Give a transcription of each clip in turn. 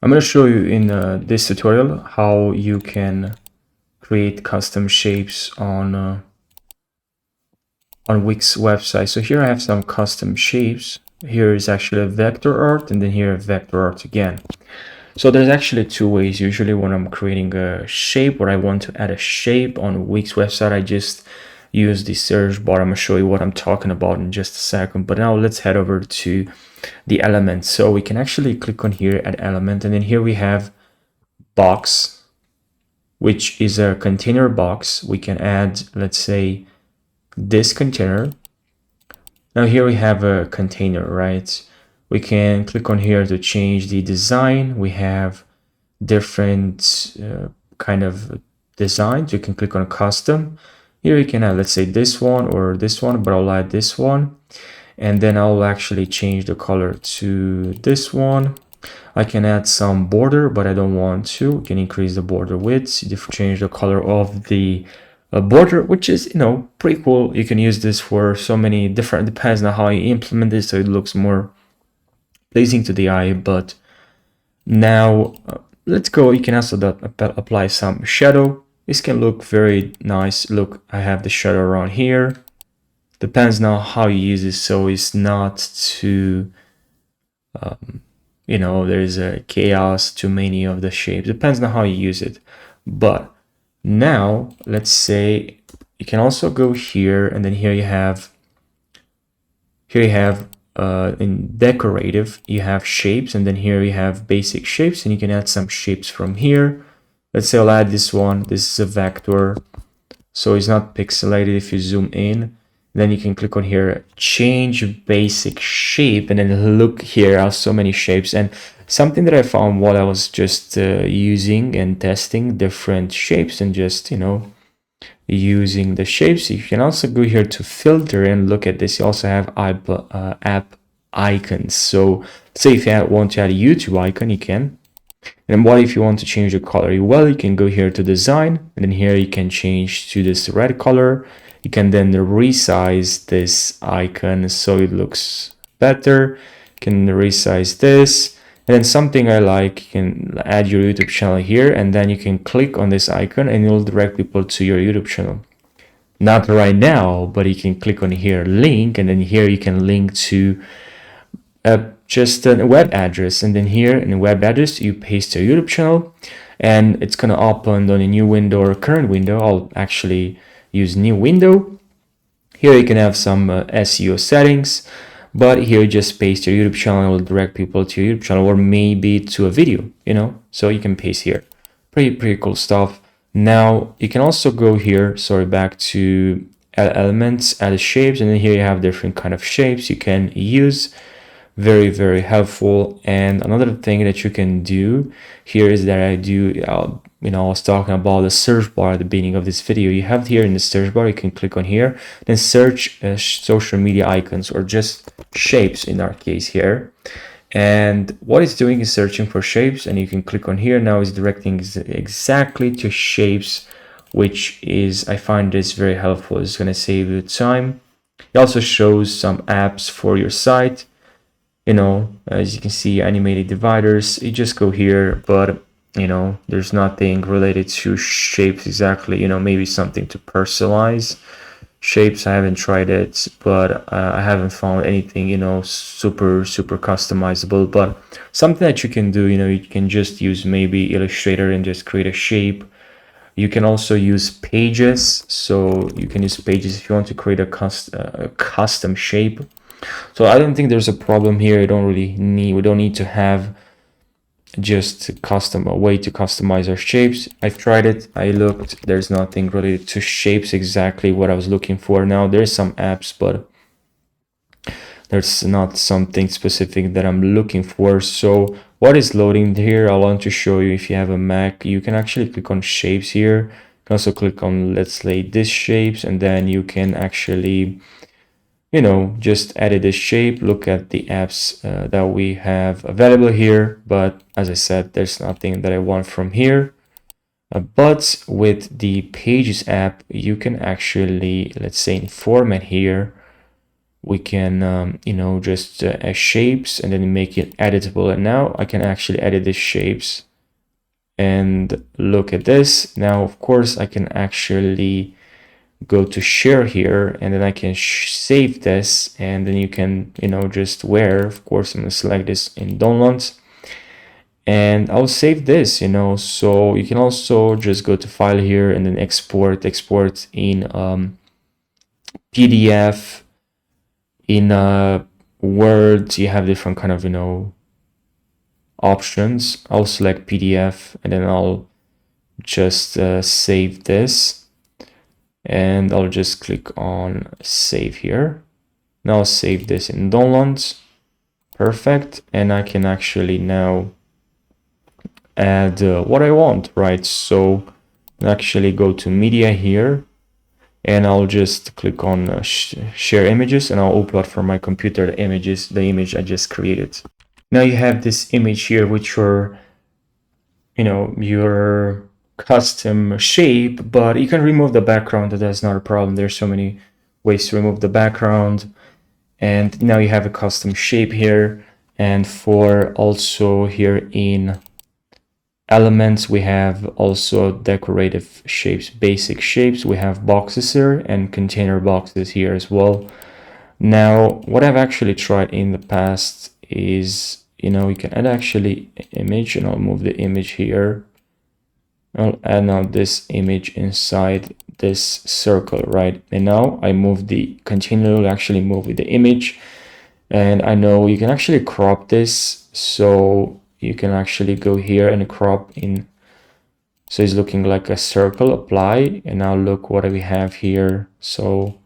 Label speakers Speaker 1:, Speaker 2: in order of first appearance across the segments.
Speaker 1: I'm going to show you in this tutorial how you can create custom shapes on Wix website. So here I have some custom shapes. Here is actually a vector art, and then here a vector art again. So there's actually two ways. Usually when I'm creating a shape or I want to add a shape on Wix website, I just use the search bar. I'm going to show you what I'm talking about in just a second. But now let's head over to the element. So we can actually click on here at element, and then here we have box, which is a container box. We can add, let's say, this container. Now here we have a container, right? We can click on here to change the design. We have different kind of designs. You can click on custom. Here you can add, let's say, this one or this one, but I'll add this one. And then I'll actually change the color to this one. I can add some border, but I don't want to. You can increase the border width, change the color of the border, which is, pretty cool. You can use this for so many different, depends on how you implement this, so it looks more pleasing to the eye. But now let's go. You can also apply some shadow. This can look very nice. Look, I have the shadow around here. Depends now how you use it, so it's not too there's a chaos too many of the shapes. Depends on how you use it. But now let's say you can also go here, and then here you have in decorative you have shapes, and then here you have basic shapes, and you can add some shapes from here. Let's say I'll add this one. This is a vector, so it's not pixelated. If you zoom in, then you can click on here, change basic shape, and then look, here are so many shapes. And something that I found while I was just using and testing different shapes and just using the shapes, you can also go here to filter and look at this. You also have app icons. So say if you want to add a YouTube icon, you can. And what if you want to change the color? Well, you can go here to design, and then here you can change to this red color. You can then resize this icon so it looks better. You can resize this. And then something I like, you can add your YouTube channel here, and then you can click on this icon and it will direct people to your YouTube channel. Not right now, but you can click on here, link, and then here you can link to just a web address. And then here in the web address, you paste your YouTube channel, and it's going to open on a new window or a current window. I'll actually use new window. Here you can have some SEO settings, but here just paste your YouTube channel and will direct people to your YouTube channel, or maybe to a video, so you can paste here. Pretty cool stuff. Now you can also go here, back to elements, add shapes, and then here you have different kind of shapes you can use. Very helpful. And another thing that you can do here is that I was talking about the search bar at the beginning of this video. You have here in the search bar, you can click on here, then search social media icons, or just shapes in our case here. And what it's doing is searching for shapes, and you can click on here. Now it's directing exactly to shapes, which is, I find this very helpful. It's going to save you time. It also shows some apps for your site. As you can see, animated dividers. You just go here, but there's nothing related to shapes exactly. Maybe something to personalize shapes. I haven't tried it, but I haven't found anything super customizable. But something that you can do, you can just use maybe Illustrator and just create a shape. You can also use Pages, so you can use Pages if you want to create a custom shape. So I don't think there's a problem here. We don't need to have just a way to customize our shapes. I've tried it, I looked, there's nothing related to shapes exactly what I was looking for. Now there's some apps, but there's not something specific that I'm looking for. So what is loading here, I want to show you. If you have a Mac, you can actually click on shapes here. You can also click on, let's say, this shapes, and then you can actually just edit this shape, look at the apps that we have available here. But as I said, there's nothing that I want from here. But with the Pages app, you can actually, let's say in format here, we can you know, just add shapes and then make it editable. And now I can actually edit the shapes and look at this. Now of course I can actually go to share here, and then I can save this, and then you can, you know, just wear. Of course I'm gonna select this in downloads, and I'll save this, you know. So you can also just go to file here and then export in PDF, in Word. You have different kind of, you know, options. I'll select PDF, and then I'll just save this, and I'll just click on save here. Now I'll save this in downloads. Perfect. And I can actually now add what I want, right? So actually go to media here, and I'll just click on share images, and I'll upload from my computer the image I just created. Now you have this image here, which are, you know, your custom shape, but you can remove the background. That's not a problem. There's so many ways to remove the background. And now you have a custom shape here. And for also here in elements, we have also decorative shapes, basic shapes. We have boxes here and container boxes here as well. Now, what I've actually tried in the past is, you know, you can add actually image, and I'll move the image here. I'll add now this image inside this circle, right? And now I move the container, will actually move with the image. And I know you can actually crop this, so you can actually go here and crop in. So it's looking like a circle, apply, and now look what we have here. So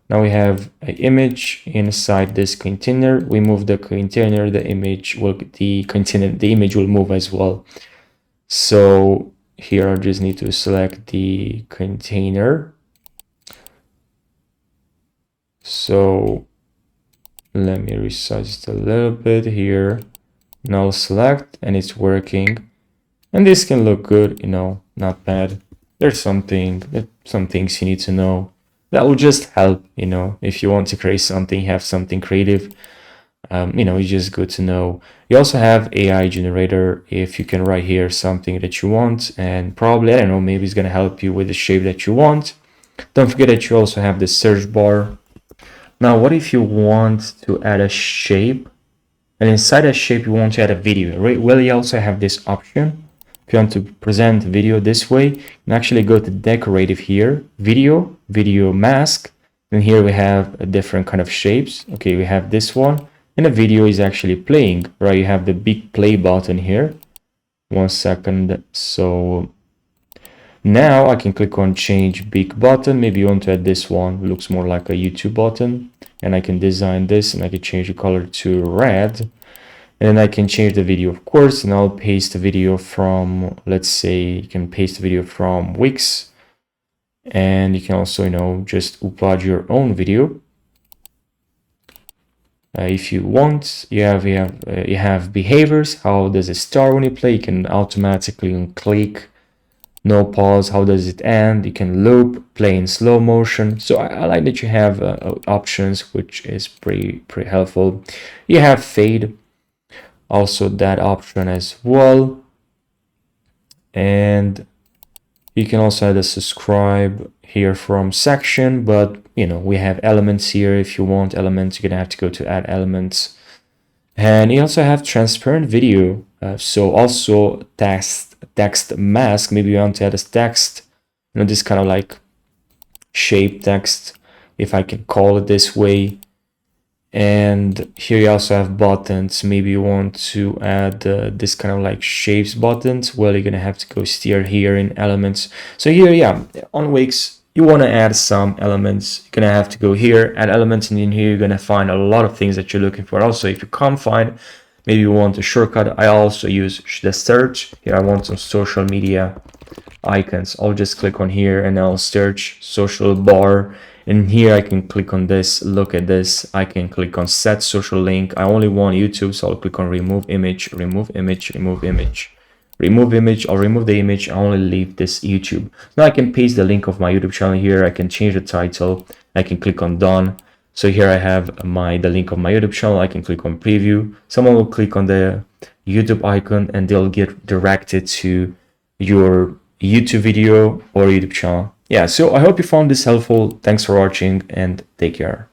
Speaker 1: now we have an image inside this container. We move the container, the image will, the image will move as well. So here I just need to select the container. So let me resize it a little bit here. Now I'll select, and it's working. And this can look good, you know, not bad. There's some things you need to know. That will just help, you know, if you want to create something, have something creative. You know, it's just good to know. You also have AI generator if you can write here something that you want, and probably, I don't know, maybe it's going to help you with the shape that you want. Don't forget that you also have the search bar. Now, what if you want to add a shape, and inside a shape you want to add a video, right? Well, you also have this option. If you want to present video this way, you can actually go to decorative here, video mask. And here we have a different kind of shapes. Okay, we have this one, and the video is actually playing, right? You have the big play button here. 1 second. So now I can click on change big button. Maybe you want to add this one, looks more like a YouTube button, and I can design this, and I can change the color to red, and then I can change the video, of course, and I'll paste the video from, let's say you can paste the video from Wix, and you can also, you know, just upload your own video. If you want, you have behaviors. How does it start when you play? You can automatically click, no pause. How does it end? You can loop, play in slow motion. So I like that you have options, which is pretty helpful. You have fade, also that option as well, and you can also add a subscribe here from section, but you know, we have elements here. If you want elements, you're gonna have to go to add elements. And you also have transparent video, so also text mask. Maybe you want to add a text, you know, this kind of like shape text, if I can call it this way. And here you also have buttons. Maybe you want to add this kind of like shapes buttons. Well, you're gonna have to go steer here in elements. So here, yeah, on Wix, you want to add some elements, you're gonna have to go here, add elements, and in here you're gonna find a lot of things that you're looking for. Also, if you can't find, maybe you want a shortcut, I also use the search. Here I want some social media icons. I'll just click on here and I'll search social bar, and here I can click on this. Look at this, I can click on set social link. I only want YouTube, so I'll click on remove image, remove image, remove image, remove image. I'll remove the image, I only leave this YouTube. Now I can paste the link of my YouTube channel here. I can change the title, I can click on done. So here I have the link of my YouTube channel. I can click on preview. Someone will click on the YouTube icon and they'll get directed to your YouTube video or YouTube channel. Yeah, so I hope you found this helpful. Thanks for watching and take care.